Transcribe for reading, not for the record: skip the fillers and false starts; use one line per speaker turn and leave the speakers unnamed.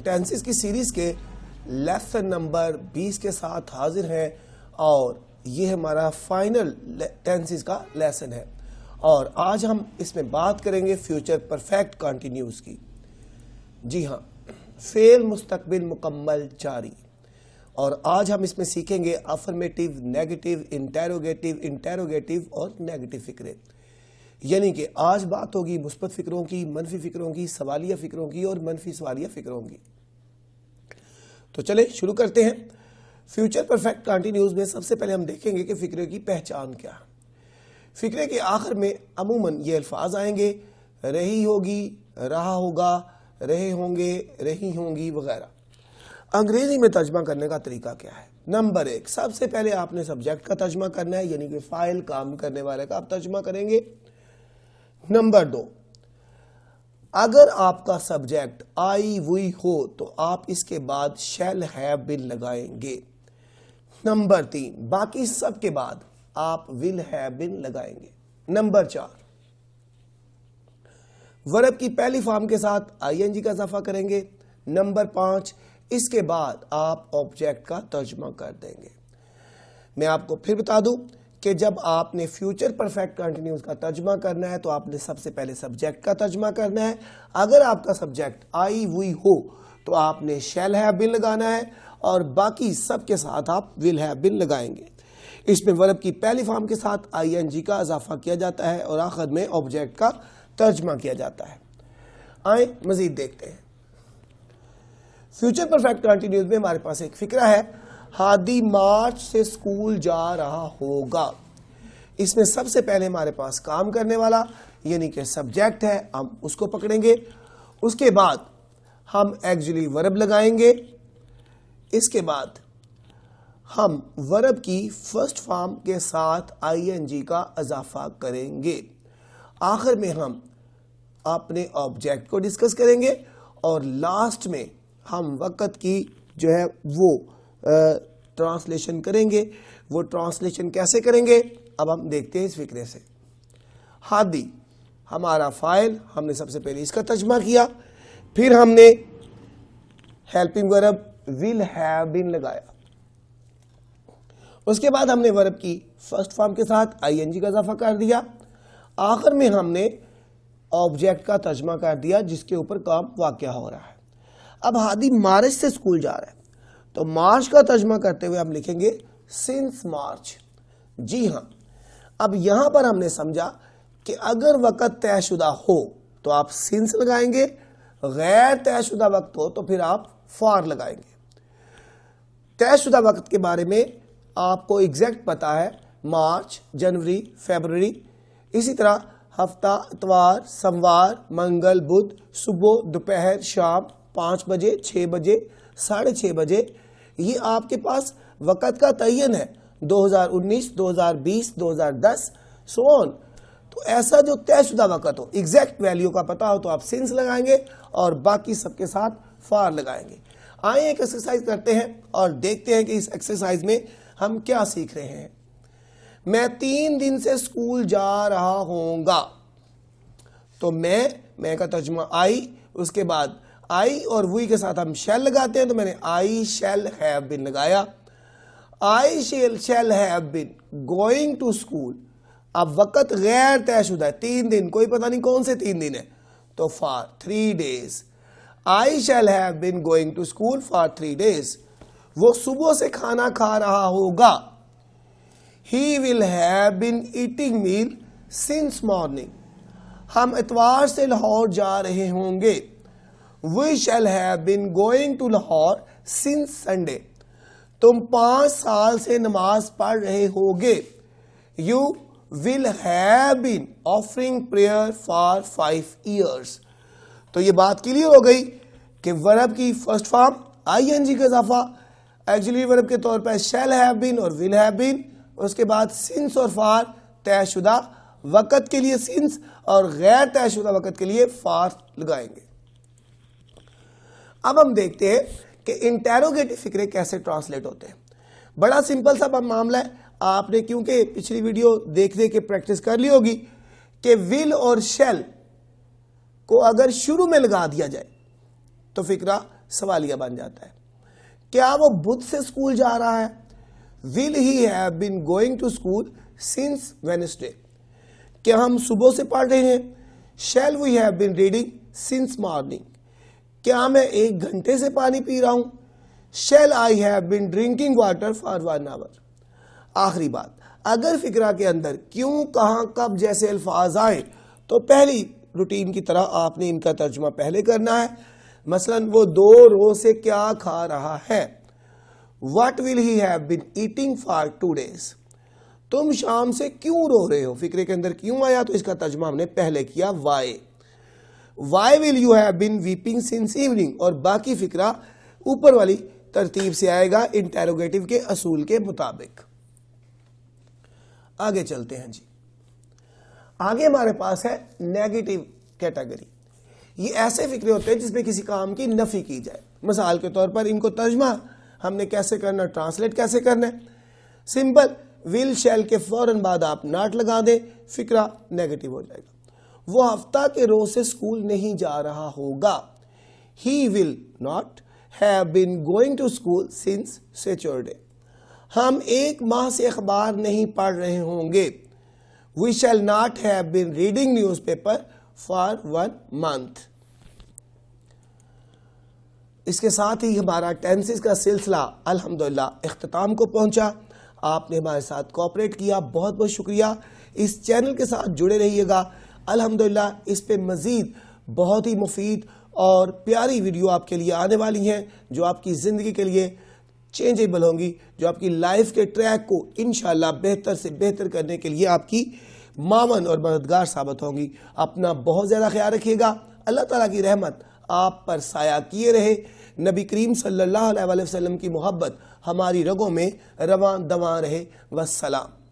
Tenses की series के lesson number 20 के साथ हाजिर हैं और ये हमारा फाइनल टेंसेस का लेसन है और आज हम इसमें बात करेंगे फ्यूचर परफेक्ट कंटिन्यूस की। जी हाँ, फेल मुस्तकबिल मुकम्मल जारी। और आज हम इसमें सीखेंगे अफर्मेटिव, नेगेटिव, इंटेरोगेटिव और नेगेटिव फिक्रे। यानी कि आज बात होगी मुस्बत फिक्रों की, मनफी फिक्रों की, सवालिया फिक्रों की और मनफी सवालिया फिक्रों की। तो चले शुरू करते हैं। फ्यूचर परफेक्ट कंटिन्यूस में सबसे पहले हम देखेंगे कि फिक्रे की पहचान क्या है। फिक्रे के आखिर में अमूमन ये अल्फाज आएंगे, रही होगी, रहा होगा, रहे होंगे, रही होंगी वगैरह। अंग्रेजी में तर्जमा करने का तरीका क्या है? नंबर 1, सबसे पहले आपने सब्जेक्ट का तर्जमा करना है, यानी कि फाइल, काम करने वाले का आप तर्जमा करेंगे। नंबर 2, अगर आपका सब्जेक्ट आई वुई हो तो आप इसके बाद शैल हैव बीन लगाएंगे। नंबर 3, बाकी सब के बाद आप विल हैव बीन लगाएंगे। नंबर 4, वर्ब की पहली फॉर्म के साथ आईएनजी का इजाफा करेंगे। नंबर 5, इसके बाद आप ऑब्जेक्ट का तर्जमा कर देंगे। मैं आपको फिर बता दूं कि जब आपने फ्यूचर परफेक्ट कंटिन्यूस का तर्जमा करना है तो आपने सबसे पहले सब्जेक्ट का तर्जमा करना है। अगर आपका सब्जेक्ट आई वुई हो तो आपने शैल हैव बीन लगाना है और बाकी सब के साथ आप विल हैव बीन लगाएंगे। इसमें वर्ब की पहली फॉर्म के साथ आईएनजी का इजाफा किया जाता है और आखिर में ऑब्जेक्ट का तर्जमा किया जाता है। आए मजीद देखते हैं। फ्यूचर परफेक्ट कंटिन्यूस में हमारे पास एक फिक्रा है, हादी मार्च से स्कूल जा रहा होगा। इसमें सबसे पहले हमारे पास काम करने वाला यानी कि सब्जेक्ट है, हम उसको पकड़ेंगे। उसके बाद हम एक्चुअली वर्ब लगाएंगे। इसके बाद हम वर्ब की फर्स्ट फॉर्म के साथ आईएनजी का इजाफा करेंगे। आखिर में हम अपने ऑब्जेक्ट को डिस्कस करेंगे और लास्ट में हम वक़्त की जो है वो ट्रांसलेशन करेंगे। वो ट्रांसलेशन कैसे करेंगे अब हम देखते हैं इस फिक्रे से। हादी हमारा फाइल, हमने सबसे पहले इसका तर्जमा किया, फिर हमने helping verb will have been लगाया। उसके बाद हमने वर्ब की फर्स्ट फॉर्म के साथ आईएनजी का इजाफा कर दिया। आखिर में हमने ऑब्जेक्ट का तर्जमा कर दिया जिसके ऊपर काम वाक़या हो रहा है। अब हादी मार्च से स्कूल जा रहा है तो मार्च का तर्जमा करते हुए हम लिखेंगे सिंस मार्च। जी हाँ, अब यहां पर हमने समझा कि अगर वक़्त तयशुदा हो तो आप सिंस लगाएंगे, गैर तयशुदा वक्त हो तो फिर आप फॉर लगाएंगे। तयशुदा वक्त के बारे में आपको एग्जैक्ट पता है, मार्च, जनवरी, फरवरी। इसी तरह हफ्ता, इतवार, सोमवार, मंगल, बुध, सुबह, दोपहर, शाम, 5 बजे, 6 बजे, 6:30 बजे, ये आपके पास वक़्त का तयन है। 2019, 2020, 2010 सो ऑन। तो ऐसा जो तयशुदा वक़्त हो, एग्जैक्ट वैल्यू का पता हो तो आप सिंस लगाएंगे और बाकी सबके साथ फार लगाएंगे। आइए एक एक्सरसाइज करते हैं और देखते हैं कि इस एक्सरसाइज में हम क्या सीख रहे हैं। मैं 3 दिन से स्कूल जा रहा होऊंगा। तो मैं का तर्जुमा आई, उसके बाद आई और वी के साथ हम शैल लगाते हैं तो मैंने आई शैल हैव बीन लगाया। I shall have been going to school. अब वक़्त गैर तयशुदा है, 3 दिन, कोई पता नहीं कौन से 3 दिन है, तो for 3 days. I shall have been going to school for 3 days. वो सुबह से खाना खा रहा होगा। He will have been eating meal since morning. हम इतवार से लाहौर जा रहे होंगे। We shall have been going to Lahore since Sunday. तुम 5 साल से नमाज पढ़ रहे होगे। You will have been offering prayer for 5 years। तो ये बात क्लियर हो गई कि वर्ब की फर्स्ट फॉर्म आईएनजी का इजाफा एक्चुअली वर्ब के तौर पर शैल हैव बीन और विल हैव बीन। उसके बाद सिंस और फॉर, तयशुदा वक़्त के लिए सिंस और गैर तयशुदा वक़्त के लिए फॉर लगाएंगे। अब हम देखते हैं कि इंटेरोगेटिव फिक्रे कैसे ट्रांसलेट होते हैं। बड़ा सिंपल सा मामला है। आपने क्योंकि पिछली वीडियो देख के प्रैक्टिस कर ली होगी कि विल और शैल को अगर शुरू में लगा दिया जाए तो फिक्रा सवालिया बन जाता है। क्या वो बुध से स्कूल जा रहा है? Will he have been going to school since Wednesday? क्या हम सुबह से पढ़ रहे हैं? Shall we have been reading since morning? क्या मैं 1 घंटे से पानी पी रहा हूं? Shall I have been drinking water for 1 hour? आखिरी बात, अगर फिक्रा के अंदर क्यों, कहां, कब जैसे अल्फाज आए तो पहली रूटीन की तरह आपने इनका तर्जुमा पहले करना है। मसलन वो 2 रोज से क्या खा रहा है? What will he have been eating for 2 days? तुम शाम से क्यों रो रहे हो? फिक्रे के अंदर क्यों आया तो इसका तर्जुमा हमने पहले किया why. Why will you have been weeping since evening? और बाकी फिक्रा ऊपर वाली तरतीब से आएगा इंटेरोगेटिव के असूल के मुताबिक। आगे चलते हैं जी। आगे हमारे पास है नेगेटिव कैटेगरी। ये ऐसे फिक्रे होते हैं जिसमें किसी काम की नफी की जाए। मिसाल के तौर पर इनको तर्जुमा हमने कैसे करना, ट्रांसलेट कैसे करना है? सिंपल, विल शैल के फौरन बाद आप नॉट लगा दें, फिक्रा नेगेटिव हो जाएगा। वो हफ्ता के रोज से स्कूल नहीं जा रहा होगा। He will not have been going to school since Saturday. हम 1 माह से अखबार नहीं पढ़ रहे होंगे। We shall not have been reading newspaper for 1 month. इसके साथ ही हमारा टेंसेस का सिलसिला अल्हम्दुलिल्लाह इख्तिताम को पहुंचा। आपने हमारे साथ कोऑपरेट किया, बहुत बहुत शुक्रिया। इस चैनल के साथ जुड़े रहिएगा। अल्हम्दुलिल्लाह इस पे मज़ीद बहुत ही मुफीद और प्यारी वीडियो आपके लिए आने वाली हैं जो आपकी ज़िंदगी के लिए चेंजेबल होंगी, जो आपकी लाइफ के ट्रैक को इंशाअल्लाह बेहतर से बेहतर करने के लिए आपकी मावन और मददगार साबित होंगी। अपना बहुत ज़्यादा ख्याल रखिएगा। अल्लाह ताला की रहमत आप पर साया किए रहे। नबी करीम सल्लल्लाहु अलैहि वसल्लम की मोहब्बत हमारी रगों में रवां दवां रहे। वस्सलाम।